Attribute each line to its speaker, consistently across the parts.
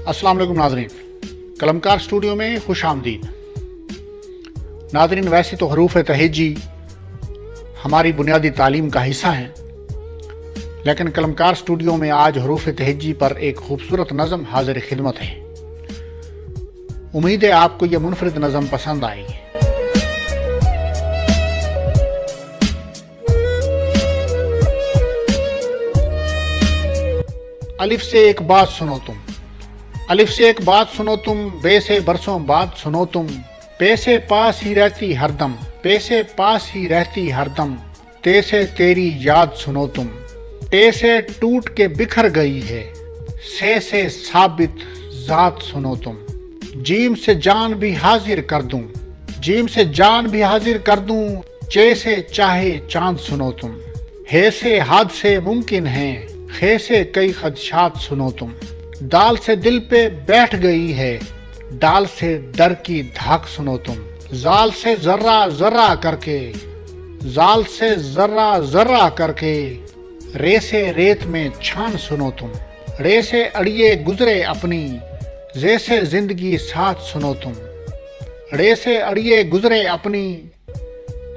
Speaker 1: अस्सलाम वालेकुम नाजरीन, कलमकार स्टूडियो में खुश आमदीद। नाजरीन, वैसे तो हरूफ तहेजी हमारी बुनियादी तालीम का हिस्सा हैं, लेकिन कलमकार स्टूडियो में आज हरूफ तहेजी पर एक खूबसूरत नज़म हाजिर खिदमत है। उम्मीद है आपको यह मुनफरिद नज़म पसंद आएगी। अलिफ से एक बात सुनो तुम, अलिफ से एक बात सुनो तुम, बे से बरसों बाद सुनो तुम, पे से पास ही रहती हरदम, पे से पास ही रहती हरदम, ते से तेरी याद सुनो तुम, टे से टूट के बिखर गई है, से साबित जात सुनो तुम, जीम से जान भी हाजिर कर दूं, जीम से जान भी हाजिर कर दूं, चे से चाहे चांद सुनो तुम, हे से हाद से मुमकिन है, खे से कई खदशात सुनो तुम, दाल से दिल पे बैठ गई है, डाल से डर की धाक सुनो तुम, जाल से जर्रा जर्रा करके, जाल से जर्रा जर्रा करके, रे से रेत में छान सुनो तुम, रे से अड़िए गुजरे अपनी, जे से जिंदगी साथ सुनो तुम, रे से अड़िए गुजरे अपनी,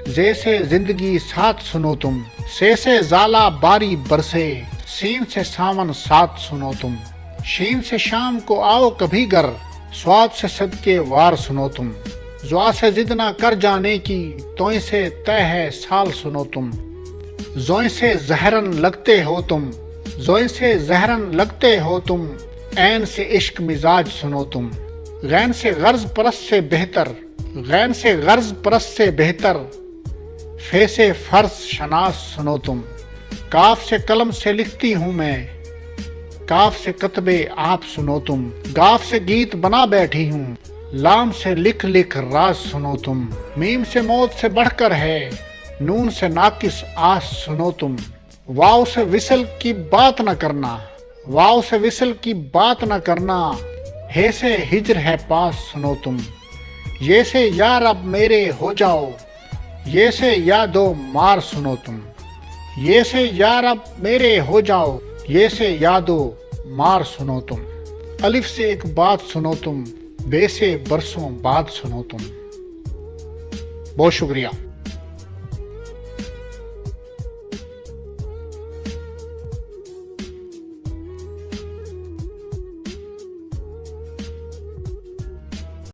Speaker 1: जे से जिंदगी साथ सुनो तुम, से जाला बारी बरसे, सीन से सावन साथ सुनो तुम, शीन से शाम को आओ कभी घर, स्वाद से सदके वार सुनो तुम, जुआ से जिद ना कर जाने की, तोय से तय है साल सुनो तुम, जोय से जहरन लगते हो तुम, जोय से जहरन लगते हो तुम, ऐन से इश्क मिजाज सुनो तुम, गैन से गर्ज परस्त से बेहतर, गैन से गर्ज परस्त से बेहतर, फे से फर्ज शनास सुनो तुम, काफ से कलम से लिखती हूँ मैं, काफ से कतबे आप सुनो तुम, गाफ से गीत बना बैठी हूँ, लाम से लिख लिख राज सुनो तुम, मीम से मौत से बढ़कर है, नून से नाकिस आस सुनो तुम, वाव से विसल की बात न करना, वाव से विसल की बात न करना, हे से हिजर है पास सुनो तुम, ये से यार अब मेरे हो जाओ, ये से यादो मार सुनो तुम, ये से यार अब मेरे हो जाओ, ये से यादो मार सुनो तुम, अलिफ से एक बात सुनो तुम, बे से बरसों बाद सुनो तुम। बहुत शुक्रिया।